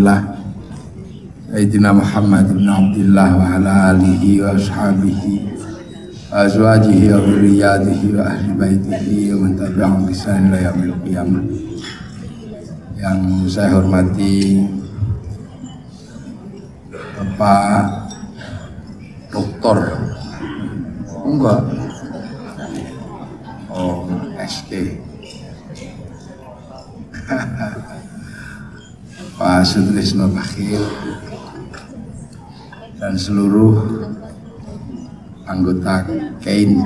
Rasulillah Sayyidina Muhammad bin Abdullah wa ala alihi wa ashabihi wa azwajihi wa dhurriyyatihi wa ahli baitihi wa man tabi'ahum bi ihsan ila yaumil qiyamah. Yang saya hormati Bapak Doktor enggak SD Pak Sutrisno Bakhil dan seluruh anggota KAIN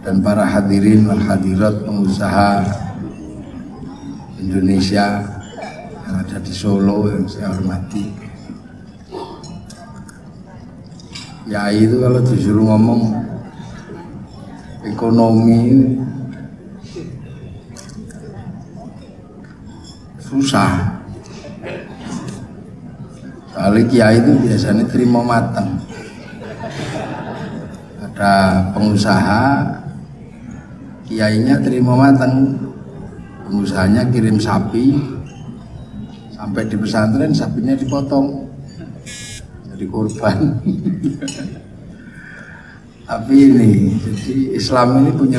dan para hadirin wal hadirat pengusaha Indonesia yang ada di Solo yang saya hormati. Ya itu kalau disuruh ngomong ekonomi susah. Soalnya kiai itu biasanya terima matang. Ada pengusaha, kiainya terima matang. Pengusahanya kirim sapi, sampai di pesantren sapinya dipotong, jadi korban. Tapi ini, jadi Islam ini punya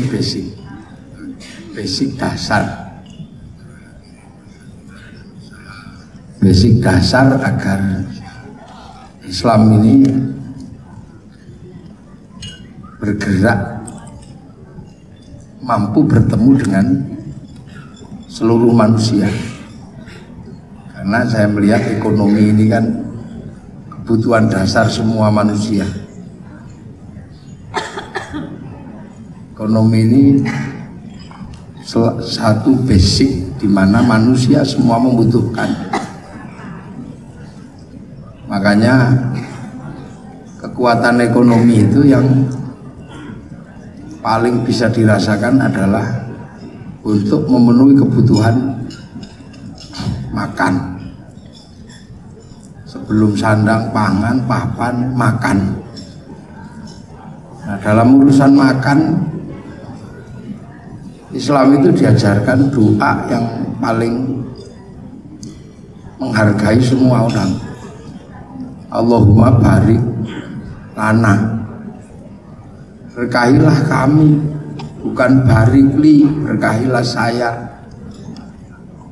basic dasar. Basic dasar agar Islam ini bergerak, mampu bertemu dengan seluruh manusia. Karena saya melihat ekonomi ini kan kebutuhan dasar semua manusia. Ekonomi ini satu basic di mana manusia semua membutuhkan. Makanya kekuatan ekonomi itu yang paling bisa dirasakan adalah untuk memenuhi kebutuhan makan. Sebelum sandang, pangan, papan, makan. Nah, dalam urusan makan, Islam itu diajarkan doa yang paling menghargai semua orang. Allahumma barik lana, berkahilah kami, bukan barikli, berkahilah saya.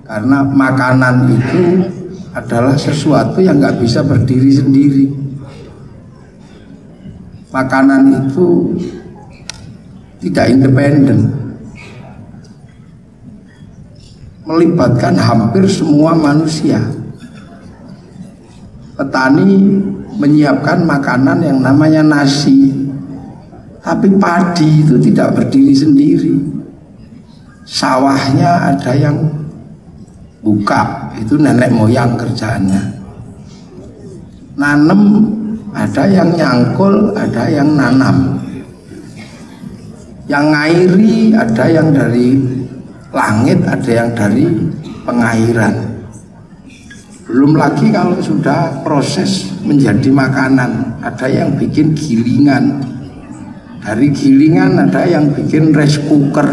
Karena makanan itu adalah sesuatu yang nggak bisa berdiri sendiri. Makanan itu tidak independen, melibatkan hampir semua manusia. Petani menyiapkan makanan yang namanya nasi, tapi padi itu tidak berdiri sendiri. Sawahnya ada yang buka, itu nenek moyang kerjaannya. Nanem ada yang nyangkul, ada yang nanam. Yang ngairi ada yang dari langit, ada yang dari pengairan. Belum lagi kalau sudah proses menjadi makanan, ada yang bikin gilingan. Dari gilingan ada yang bikin rice cooker.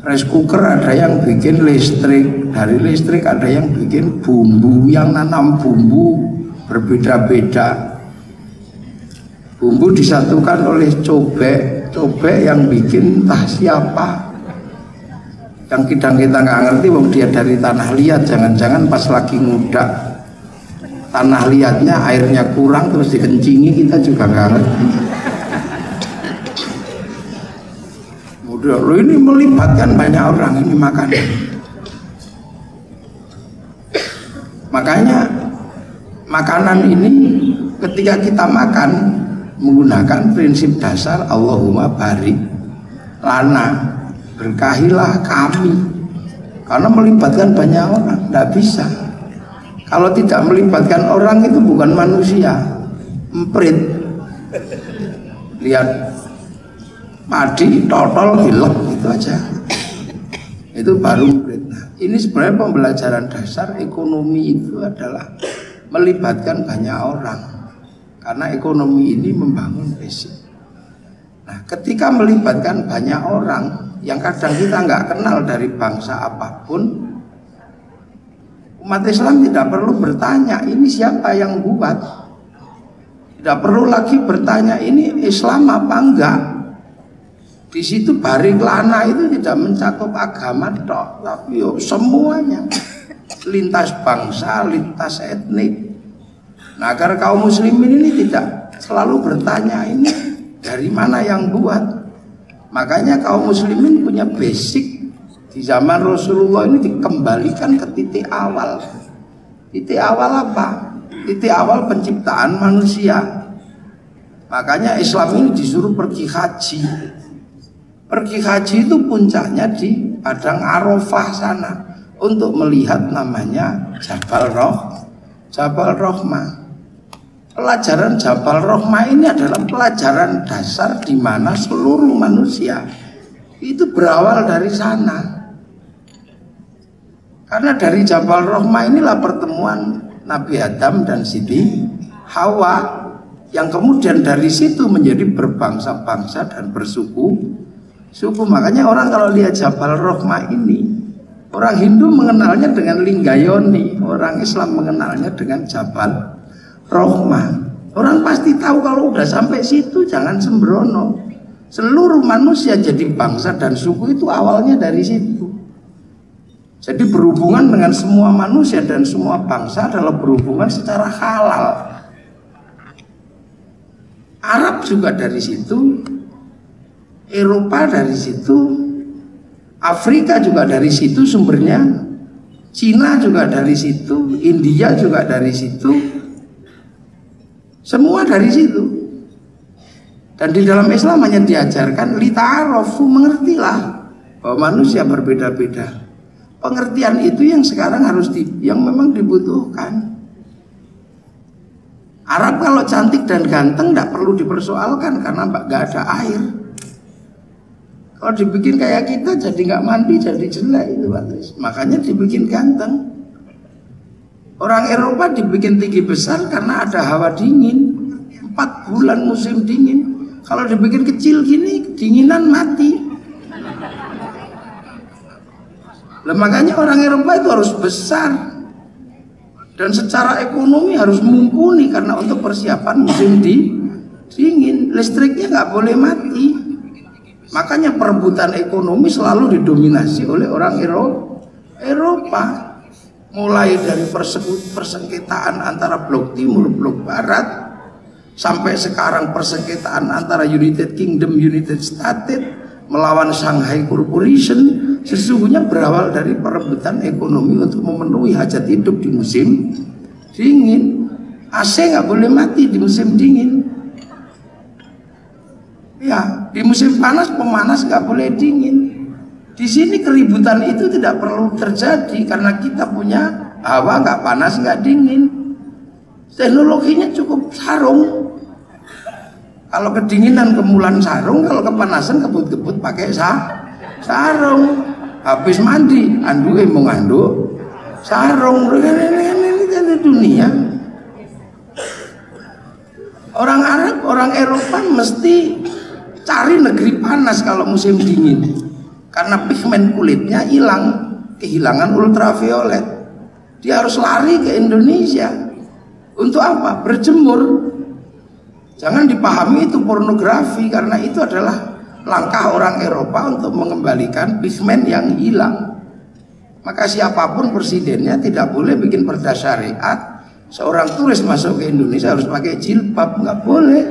Rice cooker ada yang bikin listrik. Dari listrik ada yang bikin bumbu, yang nanam bumbu berbeda-beda. Bumbu disatukan oleh cobek, cobek yang bikin entah siapa. Yang kita nggak ngerti, wong dia dari tanah liat, jangan-jangan pas lagi ngudak tanah liatnya airnya kurang terus dikencingi, kita juga nggak ngerti. Udah, lo ini melibatkan banyak orang ini makanan. Makanya makanan ini ketika kita makan menggunakan prinsip dasar Allahumma barik lana, berkahilah kami. Karena melibatkan banyak orang, tidak bisa. Kalau tidak melibatkan orang itu bukan manusia, emprit. Lihat padi, totol, hilek, itu aja. Itu baru emprit. Nah, ini sebenarnya pembelajaran dasar ekonomi itu adalah melibatkan banyak orang. Karena ekonomi ini membangun basic. Nah, ketika melibatkan banyak orang yang kadang kita nggak kenal dari bangsa apapun, Umat Islam tidak perlu bertanya ini siapa yang buat. Tidak perlu lagi bertanya ini Islam apa enggak. Di situ barik lana itu tidak mencakup agama tok, tapi semuanya, lintas bangsa, lintas etnik. Nah, agar kaum muslimin ini tidak selalu bertanya ini dari mana yang buat. Makanya kaum muslimin punya basic di zaman Rasulullah ini dikembalikan ke titik awal. Titik awal apa? Titik awal penciptaan manusia. Makanya Islam ini disuruh pergi haji. Pergi haji itu puncaknya di Padang Arafah sana untuk melihat namanya Jabal Rahmah. Pelajaran Jabal Rahmah ini adalah pelajaran dasar di mana seluruh manusia itu berawal dari sana. Karena dari Jabal Rahmah inilah pertemuan Nabi Adam dan Siti Hawa yang kemudian dari situ menjadi berbangsa-bangsa dan bersuku. Makanya orang kalau lihat Jabal Rahmah ini, orang Hindu mengenalnya dengan Linggayoni, orang Islam mengenalnya dengan Jabal Rahmah. Orang pasti tahu kalau udah sampai situ jangan sembrono. Seluruh manusia jadi bangsa dan suku itu awalnya dari situ. Jadi berhubungan dengan semua manusia dan semua bangsa adalah berhubungan secara halal. Arab juga dari situ, Eropa dari situ, Afrika juga dari situ sumbernya, Cina juga dari situ, India juga dari situ, semua dari situ. Dan di dalam Islam hanya diajarkan lita'arofu, mengertilah bahwa manusia berbeda-beda. Pengertian itu yang sekarang yang memang dibutuhkan. Arab kalau cantik dan ganteng tidak perlu dipersoalkan karena nggak ada air. Kalau dibikin kayak kita jadi nggak mandi jadi jelek itu, makanya dibikin ganteng. Orang Eropa dibikin tinggi besar karena ada hawa dingin, 4 bulan musim dingin. Kalau dibikin kecil gini, kedinginan mati. Lah makanya orang Eropa itu harus besar dan secara ekonomi harus mumpuni karena untuk persiapan musim dingin, listriknya nggak boleh mati. Makanya perebutan ekonomi selalu didominasi oleh orang Eropa. Mulai dari persengketaan antara blok timur, blok barat, sampai sekarang persengketaan antara United Kingdom, United States melawan Shanghai Corporation, sesungguhnya berawal dari perebutan ekonomi untuk memenuhi hajat hidup di musim dingin. AC nggak boleh mati di musim dingin. Ya, di musim panas pemanas nggak boleh dingin. Di sini keributan itu tidak perlu terjadi karena kita punya hawa nggak panas nggak dingin. Teknologinya cukup sarung. Kalau kedinginan kemulan sarung, kalau kepanasan kebut-kebut pakai sarung. Habis mandi, anduke mau nganduk sarung. Ini dunia. Orang Arab, orang Eropa mesti cari negeri panas kalau musim dingin. Karena pigmen kulitnya hilang, kehilangan ultraviolet. Dia harus lari ke Indonesia. Untuk apa? Berjemur. Jangan dipahami itu pornografi, karena itu adalah langkah orang Eropa untuk mengembalikan pigmen yang hilang. Maka siapapun presidennya tidak boleh bikin perda syariat seorang turis masuk ke Indonesia harus pakai jilbab, nggak boleh.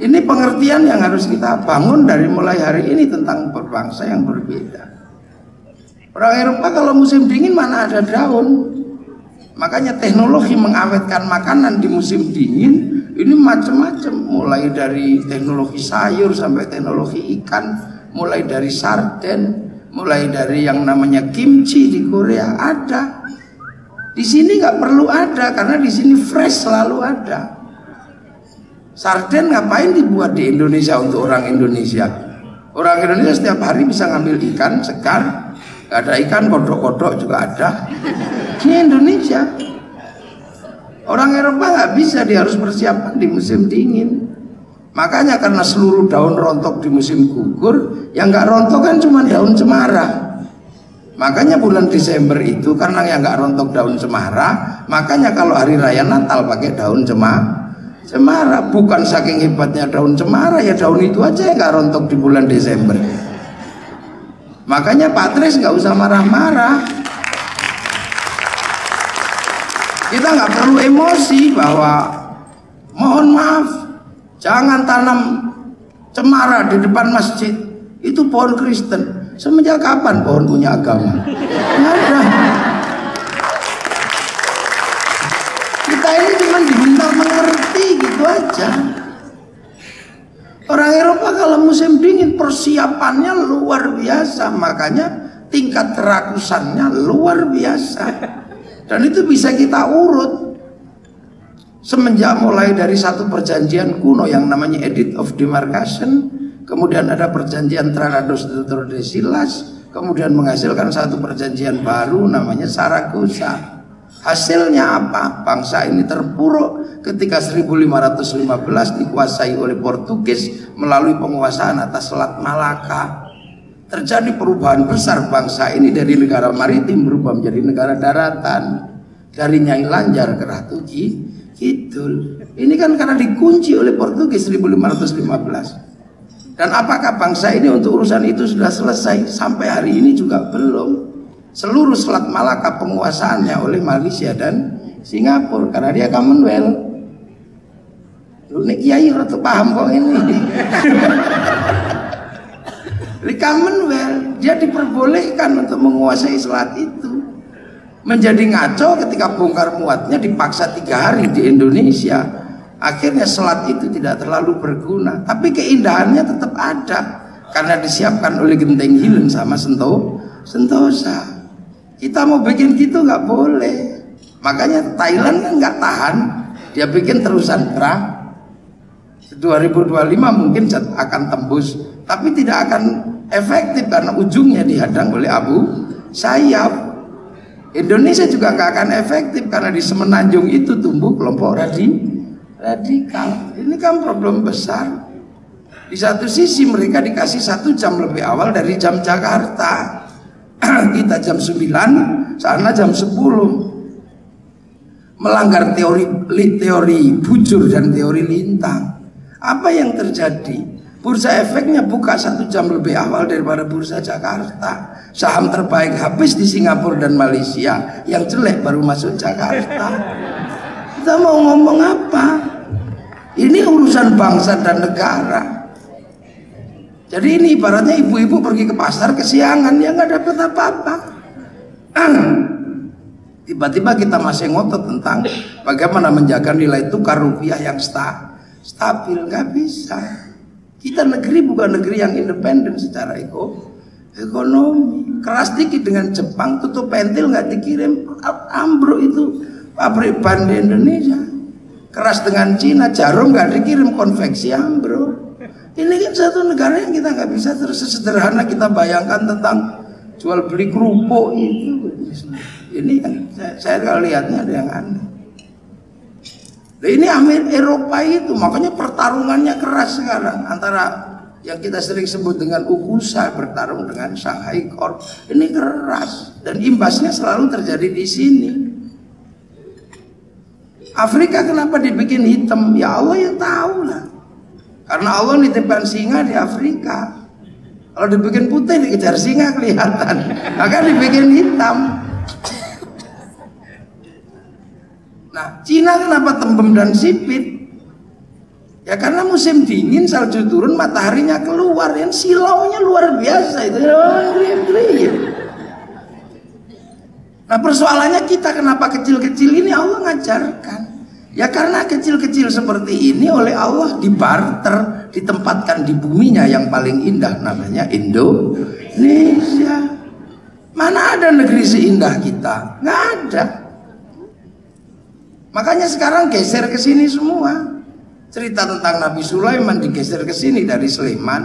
Ini pengertian yang harus kita bangun dari mulai hari ini tentang berbangsa yang berbeda. Orang Eropa kalau musim dingin mana ada daun. Makanya teknologi mengawetkan makanan di musim dingin ini macam-macam, mulai dari teknologi sayur sampai teknologi ikan, mulai dari sarden, mulai dari yang namanya kimchi di Korea ada. Di sini nggak perlu ada karena di sini fresh selalu ada. Sarden ngapain dibuat di Indonesia untuk orang Indonesia? Orang Indonesia setiap hari bisa ngambil ikan segar, nggak ada ikan kodok-kodok juga ada di Indonesia. Orang Eropa nggak bisa, dia harus persiapan di musim dingin. Makanya karena seluruh daun rontok di musim gugur, yang nggak rontok kan cuma daun cemara. Makanya bulan Desember itu karena yang nggak rontok daun cemara, makanya kalau hari raya Natal pakai daun cemara. Bukan saking hebatnya daun cemara, ya daun itu aja yang nggak rontok di bulan Desember. Makanya Pak Tris nggak usah marah-marah. Kita nggak perlu emosi bahwa mohon maaf, jangan tanam cemara di depan masjid. Itu pohon Kristen. Semenjak kapan pohon punya agama? Nggak ada. Kita ini cuma diminta mengerti gitu aja. Orang Eropa kalau musim dingin persiapannya luar biasa, makanya tingkat kerakusannya luar biasa. Dan itu bisa kita urut semenjak mulai dari satu perjanjian kuno yang namanya Edict of Demarcation, kemudian ada perjanjian Tratados de Tordesillas, kemudian menghasilkan satu perjanjian baru namanya Saragossa. Hasilnya apa? Bangsa ini terpuruk ketika 1515 dikuasai oleh Portugis melalui penguasaan atas Selat Malaka. Terjadi perubahan besar, bangsa ini dari negara maritim berubah menjadi negara daratan, dari Nyai Lanjar ke Ratu Kidul. Ini kan karena dikunci oleh Portugis 1515. Dan apakah bangsa ini untuk urusan itu sudah selesai? Sampai hari ini juga belum. Seluruh Selat Malaka penguasaannya oleh Malaysia dan Singapura karena dia Commonwealth. Lu nek kiai ora paham kok ini. Di Commonwealth dia diperbolehkan untuk menguasai selat itu. Menjadi ngaco ketika bongkar muatnya dipaksa 3 hari di Indonesia. Akhirnya selat itu tidak terlalu berguna, tapi keindahannya tetap ada karena disiapkan oleh Genteng Hilen sama Sentosa. Kita mau bikin gitu nggak boleh. Makanya Thailand kan nggak tahan, dia bikin terusan kerak. 2025 mungkin akan tembus, tapi tidak akan efektif karena ujungnya dihadang oleh Abu Sayyaf. Indonesia juga nggak akan efektif karena di Semenanjung itu tumbuh kelompok radikal. Ini kan problem besar. Di satu sisi mereka dikasih 1 jam lebih awal dari jam Jakarta. Kita jam 9, sana jam 10. Melanggar teori bujur dan teori lintang. Apa yang terjadi? Bursa efeknya buka 1 jam lebih awal daripada bursa Jakarta. Saham terbaik habis di Singapura dan Malaysia, yang jelek baru masuk Jakarta. Kita mau ngomong apa? Ini urusan bangsa dan negara. Jadi ini ibaratnya ibu-ibu pergi ke pasar kesiangan, ya nggak dapat apa-apa. Tiba-tiba kita masih ngotot tentang bagaimana menjaga nilai tukar rupiah yang stabil, nggak bisa. Kita negeri bukan negeri yang independen secara ekonomi. Keras dikit dengan Jepang, tutup pentil nggak dikirim, ambruk itu pabrik ban di Indonesia. Keras dengan Cina, jarum nggak dikirim, konveksi ambruk. Ini kan satu negara yang kita nggak bisa terus sesederhana kita bayangkan tentang jual beli kerupuk itu. Ini yang saya kalau lihatnya ada yang aneh. Nah, ini Eropa itu makanya pertarungannya keras sekarang antara yang kita sering sebut dengan UKUSA bertarung dengan Shanghai Corp. Ini keras dan imbasnya selalu terjadi di sini. Afrika kenapa dibikin hitam? Ya Allah yang tahu lah. Karena Allah nitipkan singa di Afrika. Kalau dibikin putih dikejar singa kelihatan. Maka dibikin hitam. Nah, Cina kenapa tembem dan sipit? Ya karena musim dingin, salju turun, mataharinya keluar, yang silaunya luar biasa itu. Nah, persoalannya kita kenapa kecil-kecil ini Allah ngajarkan. Ya karena kecil-kecil seperti ini oleh Allah dibarter, ditempatkan di buminya yang paling indah namanya Indonesia. Mana ada negeri seindah kita? Nggak ada. Makanya sekarang geser ke sini semua. Cerita tentang Nabi Sulaiman digeser ke sini dari Sleman.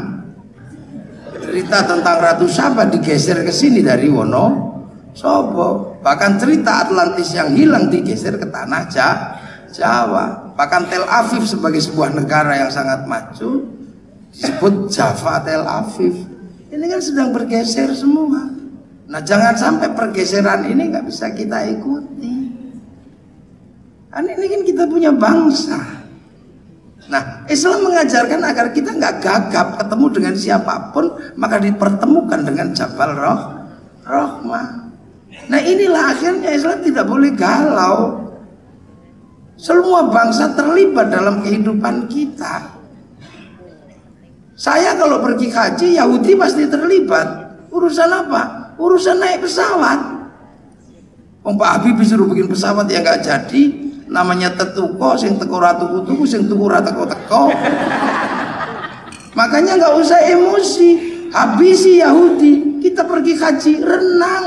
Cerita tentang Ratu Saba digeser ke sini dari Wonosobo. Bahkan cerita Atlantis yang hilang digeser ke tanah Jawa. Bahkan Tel Aviv sebagai sebuah negara yang sangat maju disebut Java Tel Aviv. Ini kan sedang bergeser semua. Nah, jangan sampai pergeseran ini nggak bisa kita ikuti. Kan ini kan kita punya bangsa. Nah, Islam mengajarkan agar kita nggak gagap ketemu dengan siapapun, maka dipertemukan dengan Jabal Rahmah. Nah, inilah akhirnya Islam tidak boleh galau. Semua bangsa terlibat dalam kehidupan kita. Saya kalau pergi haji, Yahudi pasti terlibat. Urusan apa? Urusan naik pesawat. Pak Habib disuruh bikin pesawat yang nggak jadi, namanya tetuko, sing teko ratu kutuku, sing tuku ratu teko. Makanya nggak usah emosi, habisi Yahudi. Kita pergi haji renang,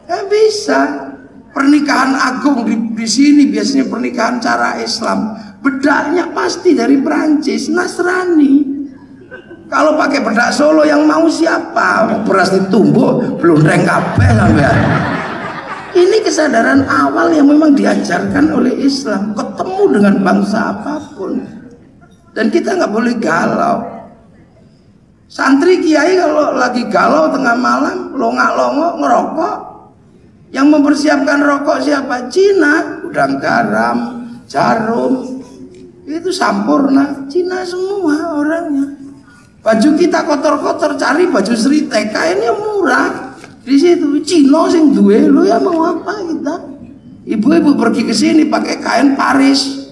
nggak bisa. Pernikahan agung di sini biasanya pernikahan cara Islam, bedaknya pasti dari Perancis, Nasrani. Kalau pakai bedak Solo yang mau siapa? Beras ditumbuk, blundreng kabeh sampean. Ini kesadaran awal yang memang diajarkan oleh Islam, ketemu dengan bangsa apapun. Dan kita nggak boleh galau. Santri kiai kalau lagi galau tengah malam, longak-longok ngerokok, yang mempersiapkan rokok siapa? Cina, udang garam, jarum, itu sampurna, Cina semua orangnya. Baju kita kotor-kotor, cari baju Srite, kainnya murah. Di situ Cina sing duwe, lo ya mau apa kita? Ibu-ibu pergi ke sini pakai kain Paris.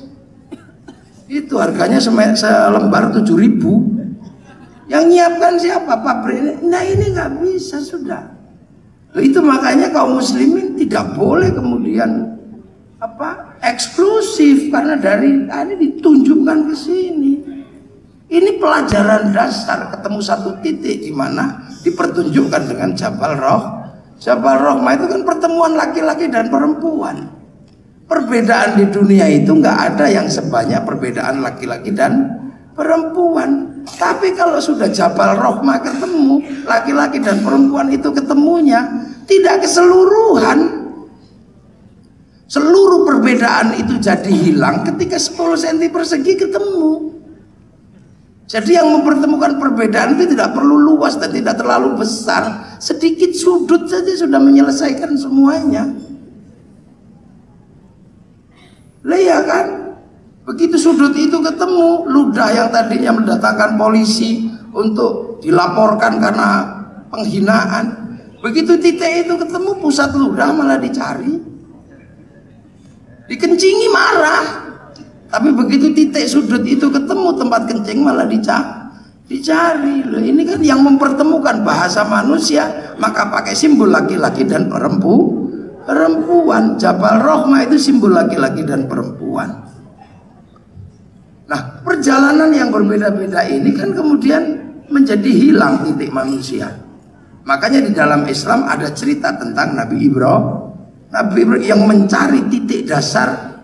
Itu harganya selembar 7.000. Yang nyiapkan siapa? Pabrik. Nah, ini nggak bisa sudah. Itu makanya kaum muslimin tidak boleh kemudian eksklusif karena dari ini ditunjukkan ke sini. Ini pelajaran dasar, ketemu satu titik di mana dipertunjukkan dengan Jabal Rahmah itu kan pertemuan laki-laki dan perempuan. Perbedaan di dunia itu nggak ada yang sebanyak perbedaan laki-laki dan perempuan. Tapi kalau sudah Jabal Rahmah ketemu, laki-laki dan perempuan itu ketemunya tidak keseluruhan. Seluruh perbedaan itu jadi hilang ketika 10 cm persegi ketemu. Jadi yang mempertemukan perbedaan itu tidak perlu luas dan tidak terlalu besar. Sedikit sudut saja sudah menyelesaikan semuanya. Lah ya kan? Begitu sudut itu ketemu, ludah yang tadinya mendatangkan polisi untuk dilaporkan karena penghinaan, begitu titik itu ketemu, pusat ludah malah dicari. Dikencingi marah. Tapi begitu titik sudut itu ketemu, tempat kencing malah dicari. Loh, ini kan yang mempertemukan bahasa manusia, maka pakai simbol laki-laki dan perempuan. Jabal Rahmah itu simbol laki-laki dan perempuan. Nah, perjalanan yang berbeda-beda ini kan kemudian menjadi hilang titik manusia. Makanya di dalam Islam ada cerita tentang Nabi Ibrahim yang mencari titik dasar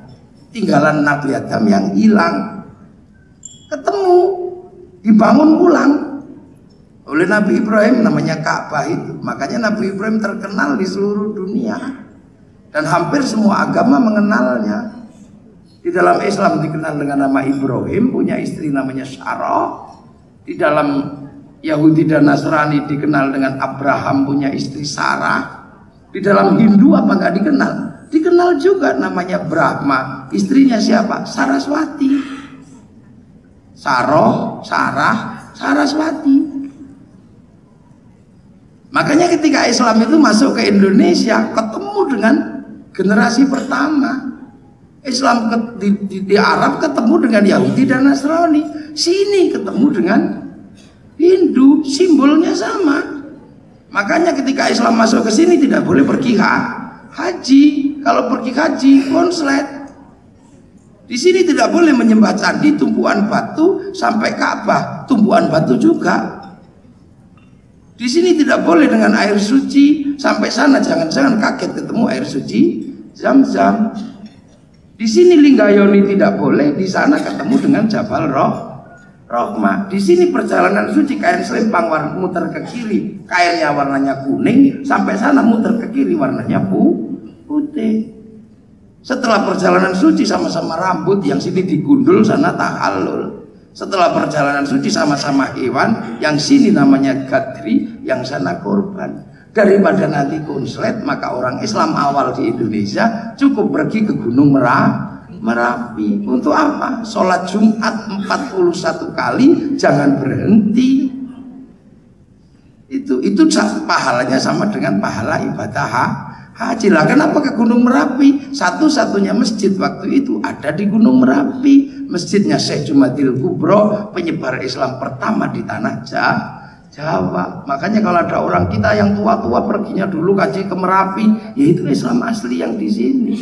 tinggalan Nabi Adam yang hilang. Ketemu, dibangun ulang oleh Nabi Ibrahim, namanya Ka'bah itu. Makanya Nabi Ibrahim terkenal di seluruh dunia dan hampir semua agama mengenalnya. Di dalam Islam dikenal dengan nama Ibrahim, punya istri namanya Sarah. Di dalam Yahudi dan Nasrani dikenal dengan Abraham, punya istri Sarah. Di dalam Hindu apa nggak dikenal? Dikenal juga namanya Brahma, istrinya siapa? Saraswati. Saraswati. Makanya ketika Islam itu masuk ke Indonesia, ketemu dengan generasi pertama. Islam di Arab ketemu dengan Yahudi dan Nasrani. Sini ketemu dengan Hindu, simbolnya sama. Makanya ketika Islam masuk ke sini tidak boleh pergi haji. Kalau pergi haji konslet. Di sini tidak boleh menyembah candi, tumpuan batu sampai Ka'bah, tumpuan batu juga. Di sini tidak boleh dengan air suci sampai sana, jangan-jangan kaget ketemu air suci Zam-Zam. Di sini Linggayoni tidak boleh, di sana ketemu dengan Jabal Rahmah. Di sini perjalanan suci kain selempang warna muter ke kiri, kainnya warnanya kuning, sampai sana muter ke kiri warnanya putih. Setelah perjalanan suci sama-sama rambut, yang sini digundul, sana tahallul. Setelah perjalanan suci sama-sama hewan, yang sini namanya gadri, yang sana korban. Daripada nanti konslet, maka orang Islam awal di Indonesia cukup pergi ke Gunung Merapi. Untuk apa? Sholat Jumat 41 kali, jangan berhenti. Itu pahalanya sama dengan pahala ibadah haji. Lah kenapa ke Gunung Merapi? Satu-satunya masjid waktu itu ada di Gunung Merapi. Masjidnya Syekh Jumadil Kubro, penyebar Islam pertama di tanah Jawa. Makanya kalau ada orang kita yang tua-tua perginya dulu kaji ke Merapi, yaitu Islam asli yang di sini.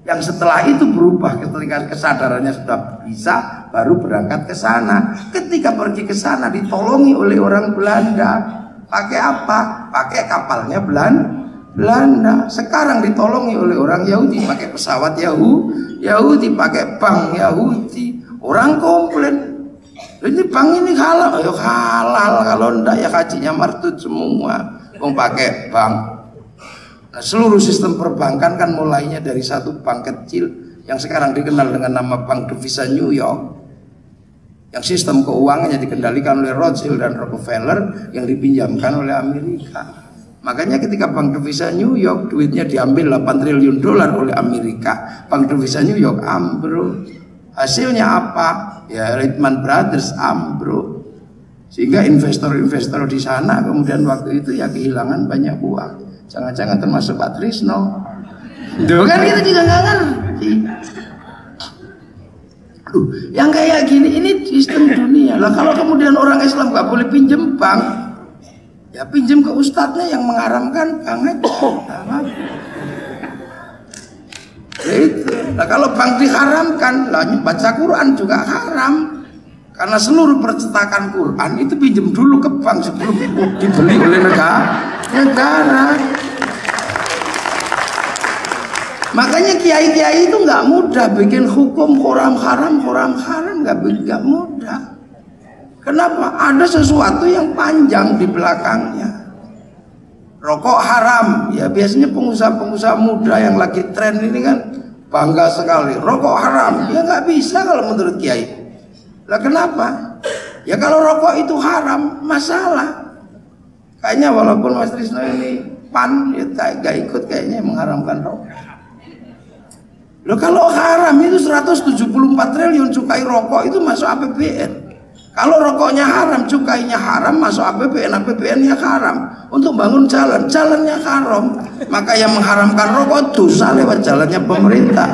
Yang setelah itu berubah ketika kesadarannya sudah bisa, baru berangkat ke sana. Ketika pergi ke sana ditolongi oleh orang Belanda. Pakai apa? Pakai kapalnya Belanda. Sekarang ditolongi oleh orang Yahudi pakai pesawat Yahudi, pakai bank Yahudi. Orang komplain, ini bank ini halal. Ayo halal, kalau enggak ya hajinya martut semua. Pakai bank. Nah, seluruh sistem perbankan kan mulainya dari satu bank kecil yang sekarang dikenal dengan nama Bank Devisa New York, yang sistem keuangannya dikendalikan oleh Rothschild dan Rockefeller, yang dipinjamkan oleh Amerika. Makanya ketika Bank Devisa New York duitnya diambil 8 triliun dolar oleh Amerika, Bank Devisa New York ambruk. Hasilnya apa? Ya Lehman Brothers ambruk. Sehingga investor-investor di sana kemudian waktu itu ya kehilangan banyak uang. Jangan-jangan termasuk Pak Trisno. Duh kan kita juga nggak ngerti. Yang kayak gini ini sistem dunia. Lah kalau kemudian orang Islam nggak boleh pinjem bank, ya pinjem ke ustadznya yang mengharamkan bank aja. Itu. Nah kalau bank diharamkan, lah baca Quran juga haram. Karena seluruh percetakan Quran itu pinjem dulu ke bank sebelum dibeli oleh negara. Makanya kiai-kiai itu nggak mudah bikin hukum haram nggak mudah. Kenapa? Ada sesuatu yang panjang di belakangnya. Rokok haram, ya biasanya pengusaha-pengusaha muda yang lagi tren ini kan bangga sekali. Rokok haram, ya nggak bisa kalau menurut kiai. Lah kenapa? Ya kalau rokok itu haram, masalah. Kayaknya walaupun Mas Trisno ini PAN, ya gak ikut kayaknya mengharamkan rokok. Loh kalau haram itu 174 triliun cukai rokok itu masuk APBN. Kalau rokoknya haram, cukainya haram, masuk APBN, APBN-nya haram. Untuk bangun jalan, jalannya haram. Maka yang mengharamkan rokok dosa lewat jalannya pemerintah.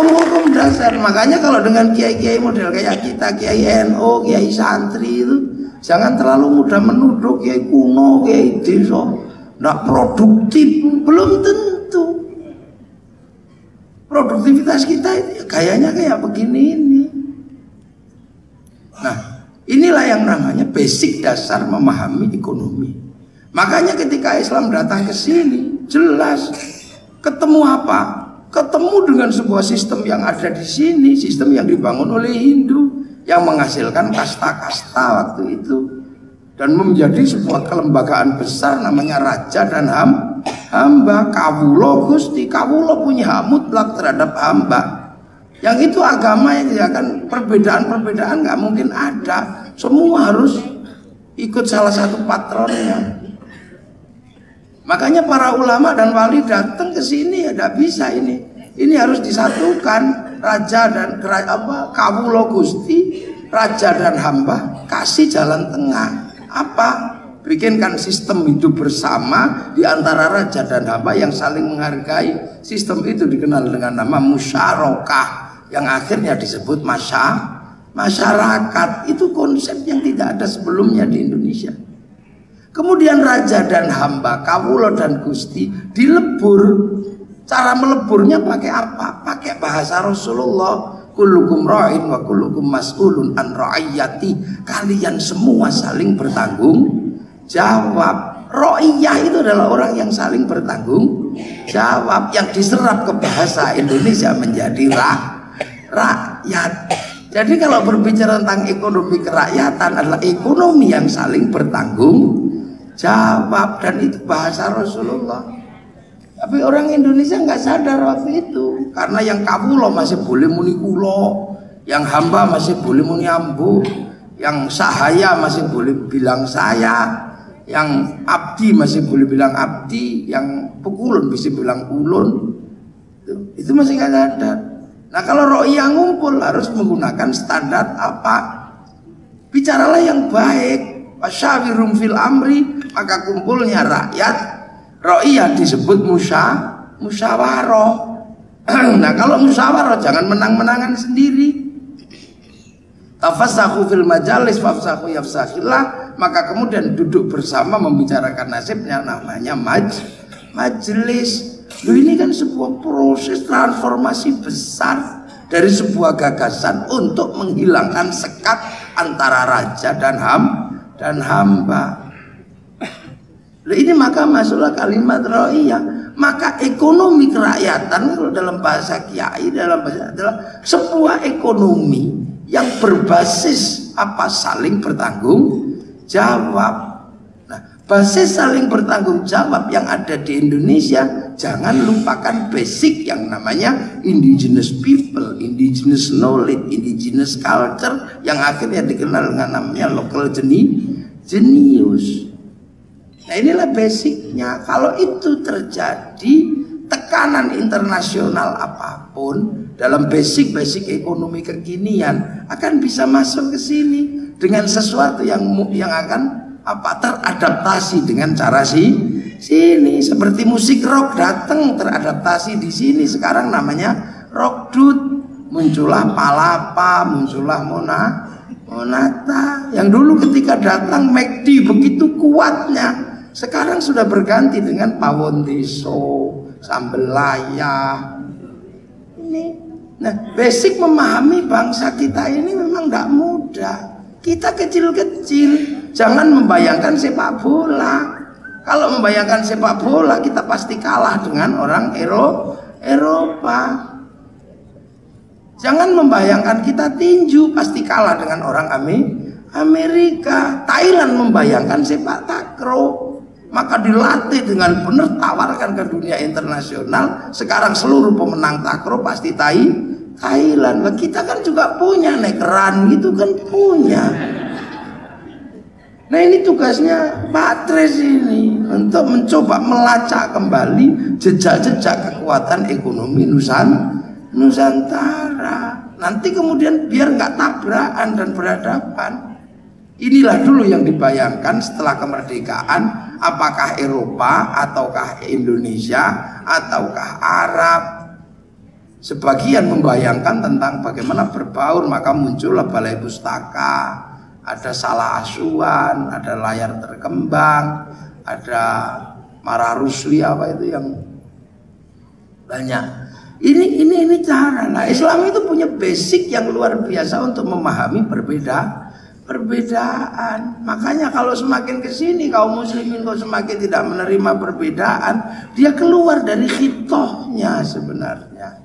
Hukum dasar. Makanya kalau dengan kiai-kiai model kayak kita, kiai NU, kiai santri itu jangan terlalu mudah menuduh kiai kuno, kiai desa nggak produktif. Belum tentu. Produktivitas kita itu ya kayaknya kayak begini ini. Nah, inilah yang namanya basic dasar memahami ekonomi. Makanya ketika Islam datang ke sini, jelas ketemu apa? Ketemu dengan sebuah sistem yang ada di sini, sistem yang dibangun oleh Hindu, yang menghasilkan kasta-kasta waktu itu, dan menjadi sebuah kelembagaan besar namanya raja dan hamba. Kawulo Gusti, kawulo punya hak mutlak terhadap hamba. Yang itu agama yang akan perbedaan-perbedaan nggak mungkin ada. Semua harus ikut salah satu patronnya. Makanya para ulama dan wali datang ke sini ya tidak bisa ini. Ini harus disatukan raja dan kawulo Gusti, raja dan hamba, kasih jalan tengah. Apa? Bikinkan sistem hidup bersama di antara raja dan hamba yang saling menghargai. Sistem itu dikenal dengan nama musyarakah yang akhirnya disebut masyarakat. Itu konsep yang tidak ada sebelumnya di Indonesia. Kemudian raja dan hamba, kawulo dan gusti dilebur. Cara meleburnya pakai apa? Pakai bahasa Rasulullah. Kullukum ra'in wa kullukum mas'ulun an ra'iyati. Kalian semua saling bertanggung jawab. Ra'iyah itu adalah orang yang saling bertanggung jawab, yang diserap ke bahasa Indonesia menjadi rakyat. Jadi kalau berbicara tentang ekonomi kerakyatan adalah ekonomi yang saling bertanggung jawab, dan itu bahasa Rasulullah. Tapi orang Indonesia nggak sadar waktu itu. karena yang kawula masih boleh muni kulo, yang hamba masih boleh muni ambu, yang sahaya masih boleh bilang saya, yang abdi masih boleh bilang abdi, yang pukulun bisa bilang ulun. Itu masih nggak sadar. Nah kalau ro'iyah ngumpul harus menggunakan standar apa? Bicaralah yang baik. Wasyawirum fil amri, maka kumpulnya rakyat ro'iyah disebut musyawarah. Nah kalau musyawarah jangan menang-menangan sendiri. Tafassahu fil majalis fafsahu yafsahillah, maka kemudian duduk bersama membicarakan nasibnya, namanya majelis. Loh, ini kan sebuah proses transformasi besar dari sebuah gagasan untuk menghilangkan sekat antara raja dan hamba. Loh, ini maka masuklah kalimat ro'iyah. Maka ekonomi kerakyatan kalau dalam bahasa kiai, dalam bahasa adalah sebuah ekonomi yang berbasis apa? Saling bertanggung jawab. Nah, basis saling bertanggung jawab yang ada di Indonesia, jangan lupakan basic yang namanya indigenous people, indigenous knowledge, indigenous culture, yang akhirnya dikenal dengan namanya local genius. Nah inilah basicnya. Kalau itu terjadi, tekanan internasional apapun dalam basic ekonomi kekinian akan bisa masuk ke sini dengan sesuatu yang akan teradaptasi dengan cara sini. Seperti musik rock datang teradaptasi di sini, sekarang namanya rock dut. Muncullah Palapa, muncullah Monata. Yang dulu ketika datang McD begitu kuatnya, sekarang sudah berganti dengan pawon deso, sambel laya. Ini, nah basic memahami bangsa kita ini memang tidak mudah. Kita kecil-kecil, jangan membayangkan sepak bola. Kalau membayangkan sepak bola, kita pasti kalah dengan orang Eropa. Jangan membayangkan kita tinju, pasti kalah dengan orang Amerika. Thailand membayangkan sepak takraw, maka dilatih dengan benar, tawarkan ke dunia internasional. Sekarang seluruh pemenang takraw pasti Thailand. Nah, kita kan juga punya nekeran gitu kan punya. Nah ini tugasnya Pak Tres ini untuk mencoba melacak kembali jejak-jejak kekuatan ekonomi Nusantara. Nanti kemudian biar nggak tabrakan dan berhadapan. Inilah dulu yang dibayangkan setelah kemerdekaan. Apakah Eropa ataukah Indonesia ataukah Arab? Sebagian membayangkan tentang bagaimana berbaur, maka muncullah balai pustaka, ada salah asuhan, ada layar terkembang, ada Mara Rusli apa itu yang banyak. Ini cara. Nah, Islam itu punya basic yang luar biasa untuk memahami perbedaan. Makanya kalau semakin kesini kaum muslimin kok semakin tidak menerima perbedaan, dia keluar dari khitohnya sebenarnya.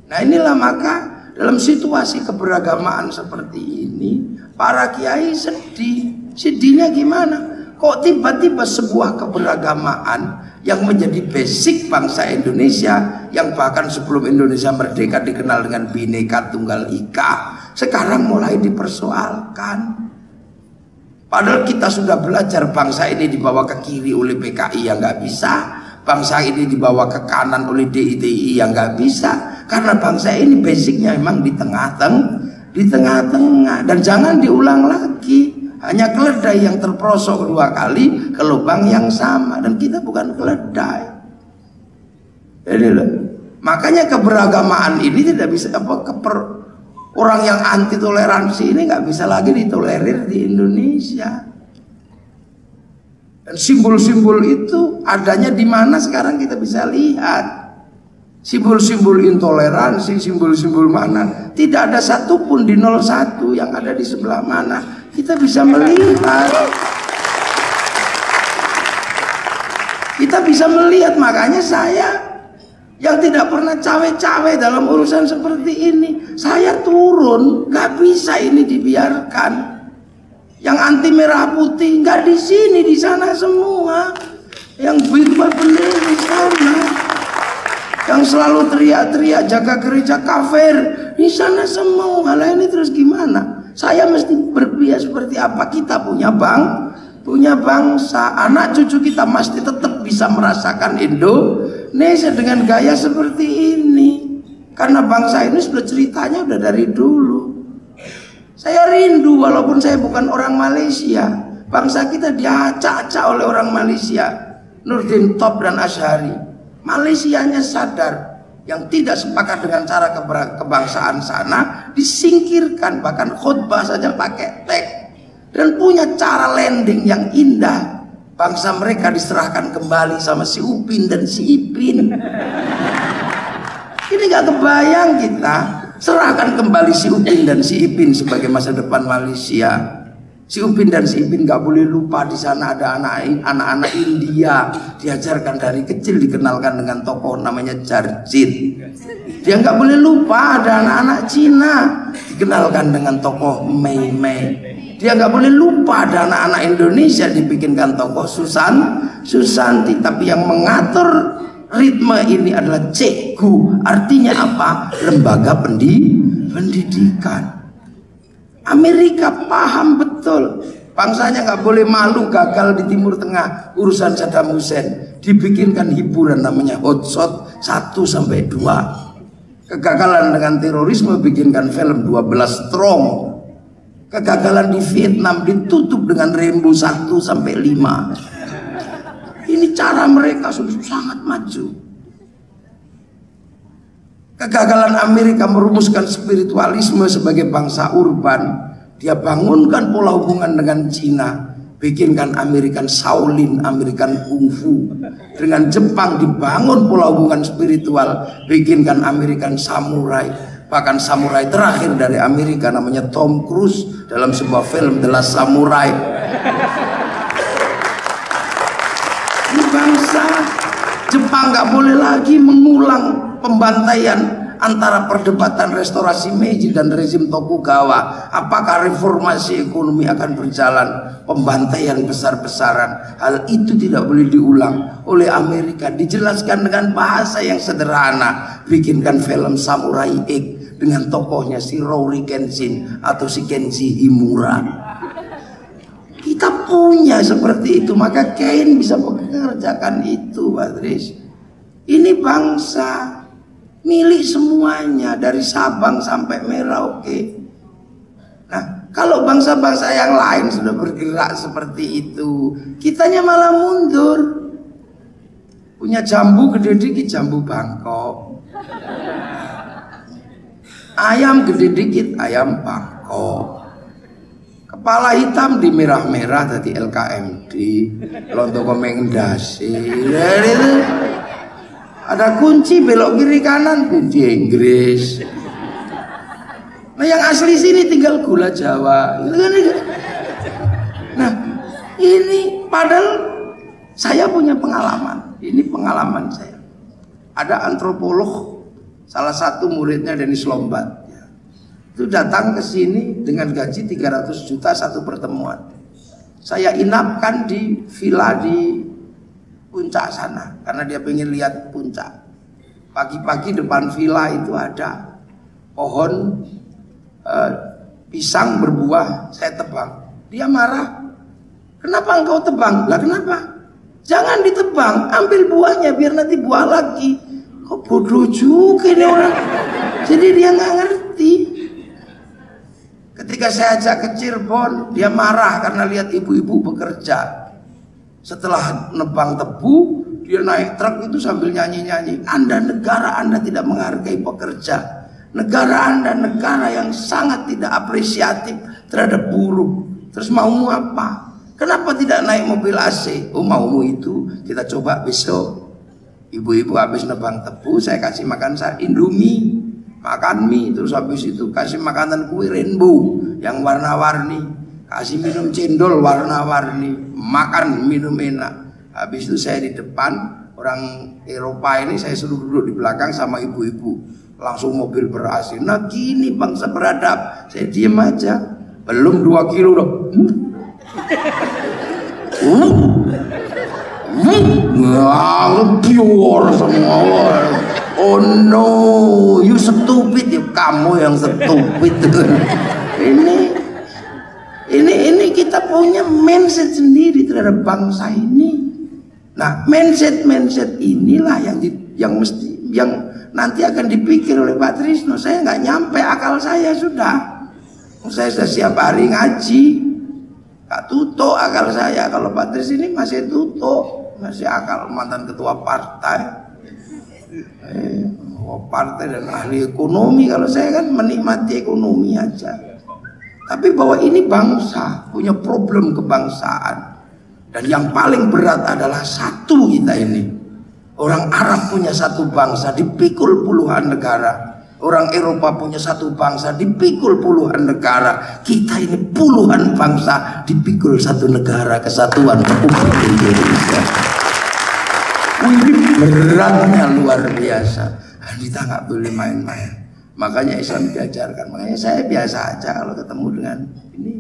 Nah inilah maka dalam situasi keberagamaan seperti ini, para kiai sedih. Sedihnya gimana? Kok tiba-tiba sebuah keberagamaan yang menjadi basic bangsa Indonesia, yang bahkan sebelum Indonesia merdeka dikenal dengan Bhinneka Tunggal Ika, sekarang mulai dipersoalkan. Padahal kita sudah belajar bangsa ini dibawa ke kiri oleh PKI yang nggak bisa, bangsa ini dibawa ke kanan oleh DITI yang nggak bisa, karena bangsa ini basicnya memang di tengah-tengah. Dan jangan diulang lagi, hanya keledai yang terperosok kedua kali ke lubang yang sama, dan kita bukan keledai. Jadi makanya keberagamaan ini tidak bisa orang yang anti toleransi ini nggak bisa lagi ditolerir di Indonesia. Dan simbol-simbol itu adanya di mana sekarang kita bisa lihat. Simbol-simbol intoleransi, simbol-simbol mana? Tidak ada satupun di 01 yang ada di sebelah mana. Kita bisa melihat. Kita bisa melihat, makanya saya yang tidak pernah cawe-cawe dalam urusan seperti ini, saya turun. Gak bisa ini dibiarkan. Yang anti merah putih nggak di sini, di sana semua. Yang berdua benar di sana. Yang selalu teriak-teriak jaga gereja kafir di sana semua. Hal ini terus gimana? Saya mesti berpihak seperti apa? Kita punya bangsa, anak cucu kita mesti tetap bisa merasakan Indonesia dengan gaya seperti ini. Karena bangsa ini sudah ceritanya udah dari dulu. Saya rindu walaupun saya bukan orang Malaysia. Bangsa kita diacak-acak oleh orang Malaysia, Nurdin Top dan Asyari. Malaysianya sadar yang tidak sepakat dengan cara kebangsaan sana disingkirkan, bahkan khutbah saja pakai tag, dan punya cara landing yang indah. Bangsa mereka diserahkan kembali sama si Upin dan si Ipin. Ini gak kebayang kita. Serahkan kembali si Upin dan si Ipin sebagai masa depan Malaysia. Si Upin dan si Ipin gak boleh lupa di sana ada anak-anak India, diajarkan dari kecil, dikenalkan dengan tokoh namanya Jarjit. Dia gak boleh lupa ada anak-anak Cina, dikenalkan dengan tokoh Mei Mei. Dia gak boleh lupa ada anak-anak Indonesia, dibikinkan tokoh Susanti. Tapi yang mengatur ritme ini adalah cikgu. Artinya apa? Lembaga pendidikan. Amerika paham betul bangsanya nggak boleh malu gagal di Timur Tengah urusan Saddam Hussein. Dibikinkan hiburan namanya Hotshot 1-2. Kegagalan dengan terorisme bikinkan film 12 Strong. Kegagalan di Vietnam ditutup dengan Rambo 1-5. Ini cara mereka sudah sangat maju. Kegagalan Amerika merumuskan spiritualisme sebagai bangsa urban. Dia bangunkan pola hubungan dengan Cina, bikinkan American Shaolin, American Kung Fu. Dengan Jepang dibangun pola hubungan spiritual, bikinkan American Samurai. Bahkan samurai terakhir dari Amerika namanya Tom Cruise dalam sebuah film The Last Samurai. Ini bangsa Jepang nggak boleh lagi mengulang pembantaian antara perdebatan restorasi Meiji dan rezim Tokugawa. Apakah reformasi ekonomi akan berjalan? Pembantaian besar-besaran, hal itu tidak boleh diulang oleh Amerika. Dijelaskan dengan bahasa yang sederhana. Bikinkan film Samurai X dengan tokohnya si Rory Kenshin atau si Kenji Himura. Kita punya seperti itu, maka Kane bisa mengerjakan itu, Patrice. Ini bangsa milik semuanya dari Sabang sampai Merauke. Nah, kalau bangsa-bangsa yang lain sudah bergerak seperti itu, kitanya malah mundur. Punya jambu gede dikit, jambu Bangkok. Ayam gede dikit, ayam Bangkok. Kepala hitam di merah-merah tadi LKMD, lontong komendasi. Ada kunci belok kiri kanan, kunci Inggris. Nah yang asli sini tinggal gula Jawa. Nah ini padahal saya punya pengalaman. Ini pengalaman saya. Ada antropolog, salah satu muridnya Dennis Lombat. Itu datang ke sini dengan gaji 300 juta satu pertemuan. Saya inapkan di villa di puncak sana karena dia pengen lihat puncak. Pagi-pagi depan villa itu ada pohon pisang berbuah, saya tebang. Dia marah, kenapa engkau tebang? Lah kenapa? Jangan ditebang, ambil buahnya biar nanti buah lagi. Kok bodoh juga ini orang. Jadi dia nggak ngerti. Ketika saya ajak ke Cirebon, dia marah karena lihat ibu-ibu bekerja. Setelah nebang tebu, dia naik truk itu sambil nyanyi-nyanyi. Anda negara, Anda tidak menghargai pekerja. Negara Anda negara yang sangat tidak apresiatif terhadap buruh. Terus maumu apa? Kenapa tidak naik mobil AC? Oh maumu itu kita coba besok. Ibu-ibu habis nebang tebu, saya kasih makan Indomie, makan mie. Terus habis itu kasih makanan kue rainbow yang warna-warni. Kasih minum cendol warna-warni, makan minum enak. Habis itu saya di depan, orang Eropa ini saya suruh duduk di belakang sama ibu-ibu. Langsung mobil ber-AC. Nah gini bangsa beradab. Saya diem aja. Belum 2 kilo udah. Wah, bior semua. Oh no, you stupid, you kamu yang stupid. Ini kita punya mindset sendiri terhadap bangsa ini. Nah, mindset inilah yang nanti akan dipikir oleh Pak Trisno. Saya nggak nyampe akal saya sudah. Saya sudah siap hari ngaji, nggak tutup akal saya. Kalau Pak Tris ini masih tutup, masih akal mantan ketua partai. Partai dan ahli ekonomi. Kalau saya kan menikmati ekonomi aja. Tapi bahwa ini bangsa punya problem kebangsaan, dan yang paling berat adalah satu kita ini. Orang Arab punya satu bangsa dipikul puluhan negara. Orang Eropa punya satu bangsa dipikul puluhan negara. Kita ini puluhan bangsa dipikul satu negara, Kesatuan Republik Indonesia. Ini beratnya luar biasa. Kita nggak boleh main-main. Makanya Islam diajarkan. Makanya saya biasa aja kalau ketemu dengan ini.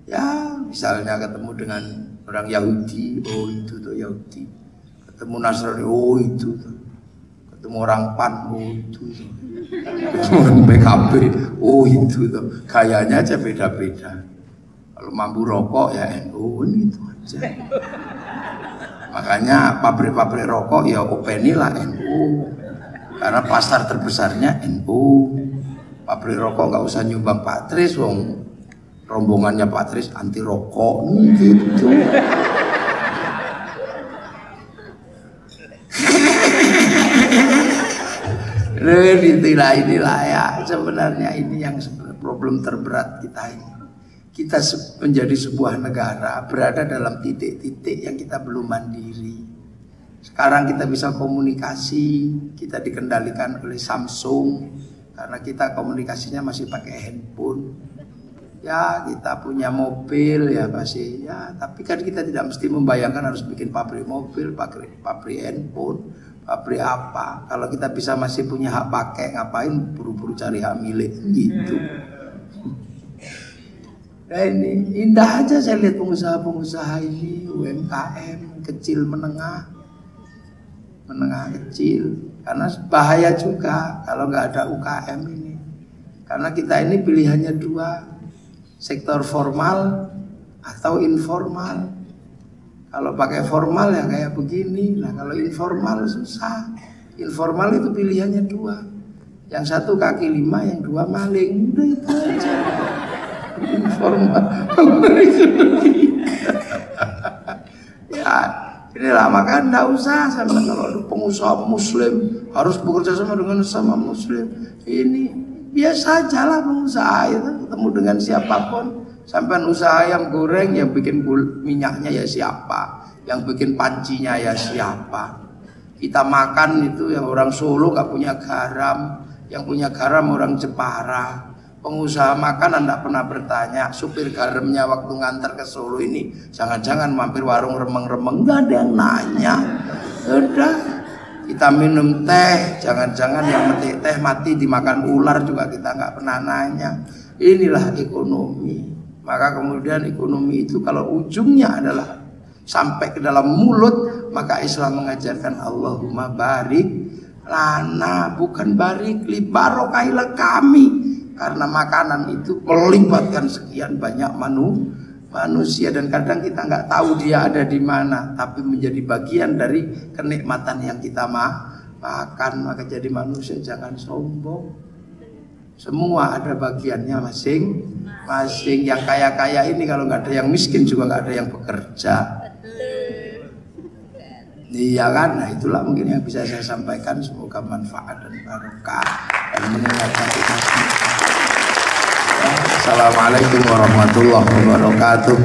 Ya misalnya ketemu dengan orang Yahudi, oh itu tuh Yahudi. Ketemu Nasrani, oh itu tuh. Ketemu orang PAN, oh itu tuh. Ketemu orang PKB, oh itu tuh. Kayaknya aja beda-beda. Kalau mampu rokok ya NU, itu aja. Makanya pabrik-pabrik rokok ya openi lah NU. Karena pasar terbesarnya NU. Pabrik rokok nggak usah nyumbang Pak Tris, wong rombongannya Pak Tris anti rokok gitu. Inilah ya sebenarnya ini yang problem terberat kita ini. Kita menjadi sebuah negara berada dalam titik-titik yang kita belum mandiri. Sekarang kita bisa komunikasi, kita dikendalikan oleh Samsung karena kita komunikasinya masih pakai handphone. Ya kita punya mobil ya masih ya, tapi kan kita tidak mesti membayangkan harus bikin pabrik mobil, pabrik handphone, pabrik apa. Kalau kita bisa masih punya hak pakai, ngapain buru-buru cari hak milik gitu. Nah ini indah aja saya lihat pengusaha-pengusaha ini, UMKM kecil menengah kecil, karena bahaya juga kalau nggak ada UKM ini, karena kita ini pilihannya dua, sektor formal atau informal. Kalau pakai formal ya kayak begini, nah kalau informal susah. Informal itu pilihannya dua, yang satu kaki lima, yang dua maling, udah itu aja. Informal. Ya inilah, maka enggak usah sama kalau pengusaha muslim harus bekerja sama dengan sama muslim. Ini biasa aja lah pengusaha itu ketemu dengan siapapun. Sampai usaha ayam goreng yang bikin minyaknya ya siapa, yang bikin pancinya ya siapa. Kita makan itu yang orang Solo nggak punya garam, yang punya garam orang Jepara. Pengusaha makanan tidak pernah bertanya supir garamnya waktu ngantar ke Solo ini jangan-jangan mampir warung remeng-remeng, nggak ada yang nanya. Udah kita minum teh, jangan-jangan yang metik teh mati dimakan ular juga kita nggak pernah nanya. Inilah ekonomi. Maka kemudian ekonomi itu kalau ujungnya adalah sampai ke dalam mulut, maka Islam mengajarkan Allahumma barik lana, bukan barik li, barokailah kami. Karena makanan itu melibatkan sekian banyak manusia, dan kadang kita nggak tahu dia ada di mana, tapi menjadi bagian dari kenikmatan yang kita makan. Maka jadi manusia jangan sombong. Semua ada bagiannya masing-masing. Yang kaya-kaya ini kalau nggak ada yang miskin juga nggak ada yang bekerja. Iya kan? Nah itulah mungkin yang bisa saya sampaikan. Semoga manfaat dan barokah dan mengingatkan kita semua. Assalamualaikum warahmatullahi wabarakatuh.